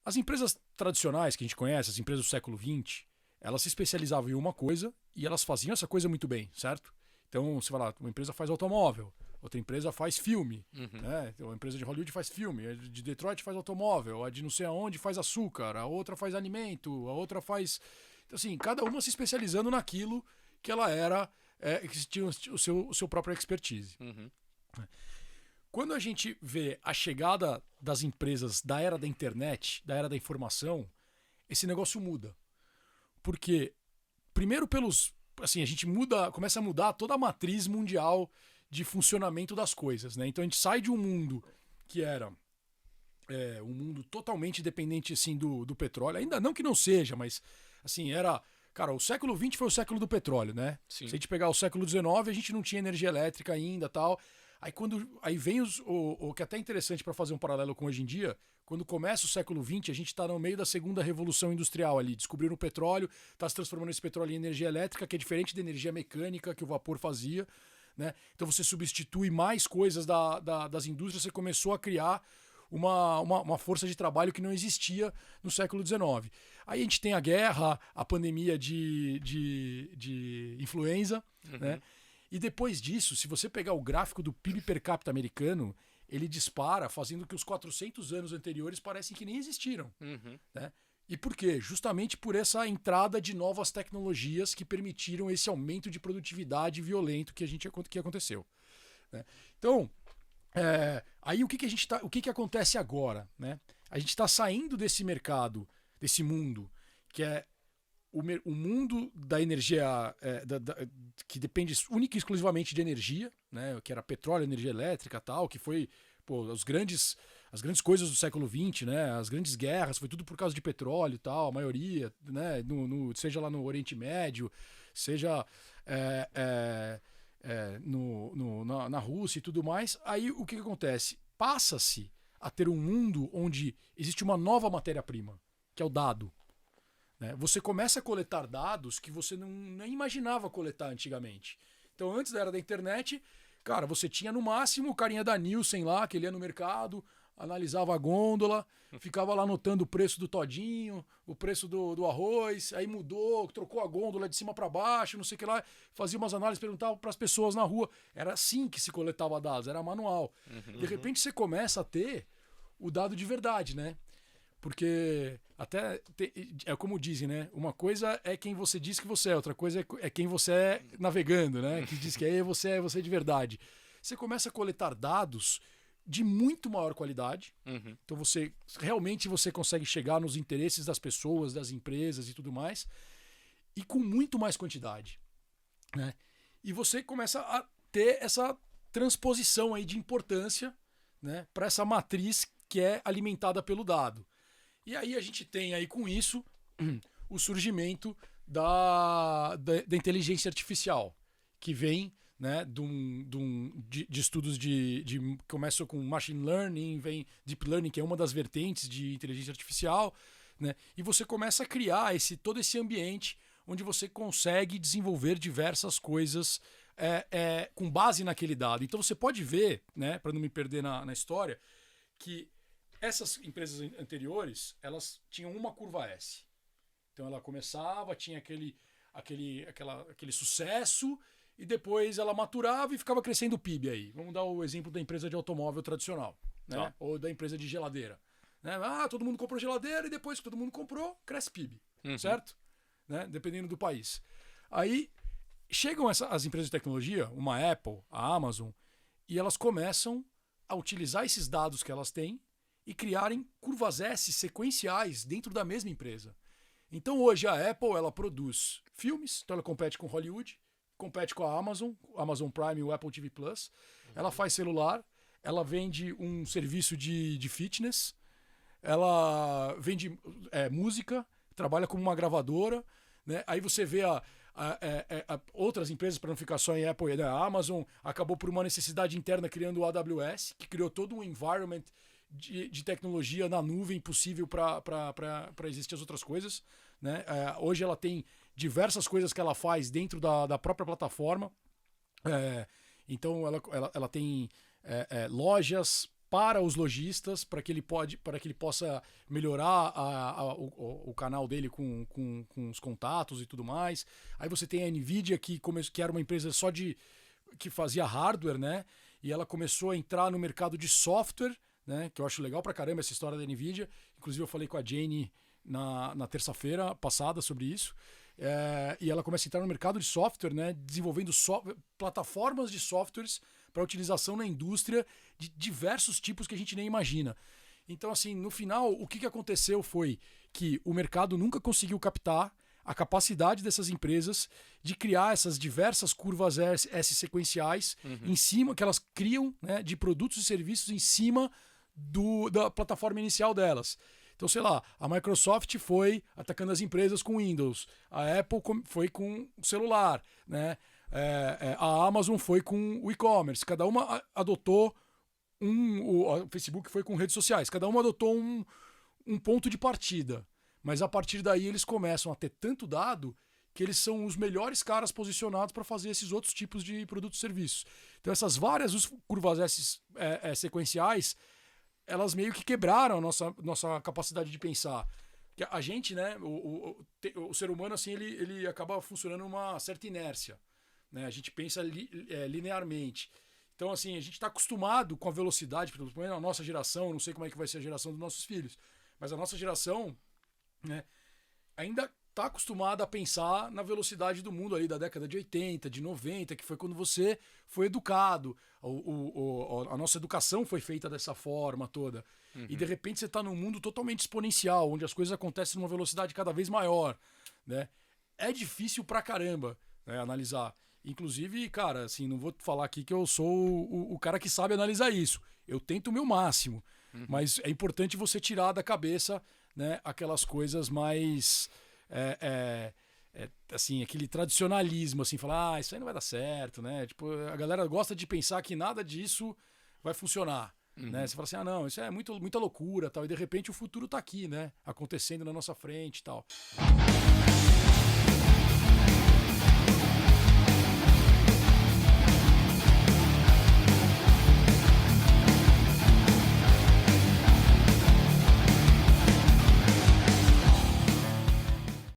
As empresas tradicionais que a gente conhece, as empresas do século XX, elas se especializavam em uma coisa e elas faziam essa coisa muito bem, certo? Então, você vai lá, uma empresa faz automóvel, outra empresa faz filme, Uhum. né? Então, uma empresa de Hollywood faz filme, a de Detroit faz automóvel, a de não sei aonde faz açúcar, a outra faz alimento, a outra faz... Então, assim, cada uma se especializando naquilo que ela era, que tinha o seu próprio expertise. Uhum. Quando a gente vê a chegada das empresas da era da internet, da era da informação, esse negócio muda. Porque, primeiro pelos. Assim, a gente começa a mudar toda a matriz mundial de funcionamento das coisas, né? Então a gente sai de um mundo que era um mundo totalmente dependente assim do petróleo. Ainda não que não seja, mas assim, era. Cara, o século XX foi o século do petróleo, né? Se Sim. a gente pegar o século XIX, a gente não tinha energia elétrica ainda tal. Aí vem o que é até interessante para fazer um paralelo com hoje em dia, quando começa o século XX, a gente está no meio da segunda revolução industrial ali. Descobriram o petróleo, está se transformando esse petróleo em energia elétrica, que é diferente da energia mecânica que o vapor fazia. Né? Então você substitui mais coisas das indústrias, você começou a criar uma força de trabalho que não existia no século XIX. Aí a gente tem a guerra, a pandemia de influenza, né? Uhum. E depois disso, se você pegar o gráfico do PIB per capita americano, ele dispara, fazendo que os 400 anos anteriores parecem que nem existiram. Uhum. Né? E por quê? Justamente por essa entrada de novas tecnologias que permitiram esse aumento de produtividade violento que aconteceu. Né? Então, aí o que acontece agora? Né? A gente está saindo desse mercado, desse mundo, que é o mundo da energia que depende única e exclusivamente de energia, né, que era petróleo, energia elétrica, tal, que foi as grandes coisas do século XX, né, as grandes guerras, foi tudo por causa de petróleo, tal, a maioria, né, seja lá no Oriente Médio, seja na Rússia e tudo mais. Aí o que acontece? Passa-se a ter um mundo onde existe uma nova matéria-prima, que é o dado. Né? Você começa a coletar dados que você nem imaginava coletar antigamente. Então, antes da era da internet, cara, você tinha no máximo o carinha da Nielsen lá, que ele ia no mercado, analisava a gôndola, ficava lá anotando o preço do todinho, o preço do arroz, aí mudou, trocou a gôndola de cima para baixo, não sei o que lá, fazia umas análises, perguntava para as pessoas na rua. Era assim que se coletava dados, era manual. De Uhum. repente você começa a ter o dado de verdade, né? Porque é como dizem, né? Uma coisa é quem você diz que você é, outra coisa é quem você é navegando, né? Que diz que é você de verdade. Você começa a coletar dados de muito maior qualidade. Uhum. Então você consegue chegar nos interesses das pessoas, das empresas e tudo mais, e com muito mais quantidade, né? E você começa a ter essa transposição aí de importância, né, para essa matriz que é alimentada pelo dado. E aí a gente tem aí com isso o surgimento da inteligência artificial, que vem, né, de estudos começam com machine learning, vem deep learning, que é uma das vertentes de inteligência artificial, né, e você começa a criar todo esse ambiente onde você consegue desenvolver diversas coisas com base naquele dado. Então você pode ver, né, para não me perder na história, que essas empresas anteriores, elas tinham uma curva S. Então ela começava, tinha aquele sucesso, e depois ela maturava e ficava crescendo o PIB aí. Vamos dar o exemplo da empresa de automóvel tradicional, né? Tá. Ou da empresa de geladeira. Né? Todo mundo comprou geladeira e depois que todo mundo comprou, cresce PIB. Uhum. Certo? Né? Dependendo do país. Aí chegam as empresas de tecnologia, uma Apple, a Amazon, e elas começam a utilizar esses dados que elas têm e criarem curvas S sequenciais dentro da mesma empresa. Então hoje a Apple ela produz filmes, então ela compete com Hollywood, compete com a Amazon Prime e o Apple TV Plus. Ela faz celular, ela vende um serviço de fitness, ela vende música, trabalha como uma gravadora, né? Aí você vê outras empresas, para não ficar só em Apple, né? A Amazon acabou por uma necessidade interna criando o AWS, que criou todo um environment de tecnologia na nuvem possível para existir as outras coisas. Né? Hoje ela tem diversas coisas que ela faz dentro da própria plataforma. Então ela tem lojas para os lojistas, para que ele possa melhorar o canal dele com os contatos e tudo mais. Aí você tem a NVIDIA, que era uma empresa só que fazia hardware, né? E ela começou a entrar no mercado de software, né? Que eu acho legal pra caramba essa história da NVIDIA. Inclusive eu falei com a Jane na terça-feira passada sobre isso. E ela começa a entrar no mercado de software, né? Desenvolvendo plataformas de softwares para utilização na indústria de diversos tipos que a gente nem imagina. Então, assim, no final, o que aconteceu foi que o mercado nunca conseguiu captar a capacidade dessas empresas de criar essas diversas curvas S sequenciais em cima, que elas criam, né, de produtos e serviços em cima da plataforma inicial delas. Então, sei lá, a Microsoft foi atacando as empresas com Windows, a Apple foi com o celular, né? A Amazon foi com o e-commerce, cada uma adotou o Facebook foi com redes sociais, cada uma adotou um ponto de partida, mas a partir daí eles começam a ter tanto dado que eles são os melhores caras posicionados para fazer esses outros tipos de produtos e serviços. Então essas várias curvas S sequenciais, elas meio que quebraram a nossa capacidade de pensar. Que a gente, né, o ser humano, assim, ele acaba funcionando uma certa inércia. Né? A gente pensa linearmente. Então, assim, a gente está acostumado com a velocidade, principalmente na nossa geração, não sei como é que vai ser a geração dos nossos filhos, mas a nossa geração, né, ainda está acostumada a pensar na velocidade do mundo ali da década de 80, de 90, que foi quando você foi educado. A nossa educação foi feita dessa forma toda. E de repente você está num mundo totalmente exponencial, onde as coisas acontecem numa velocidade cada vez maior. Né? É difícil pra caramba, né, analisar. Inclusive, cara, assim, não vou falar aqui que eu sou o cara que sabe analisar isso. Eu tento o meu máximo. Mas é importante você tirar da cabeça, né, aquelas coisas mais... assim, aquele tradicionalismo, assim, falar, isso aí não vai dar certo, né? Tipo, a galera gosta de pensar que nada disso vai funcionar. Né? Você fala assim, não, isso é muita loucura, tal, e de repente o futuro tá aqui, né? Acontecendo na nossa frente e tal.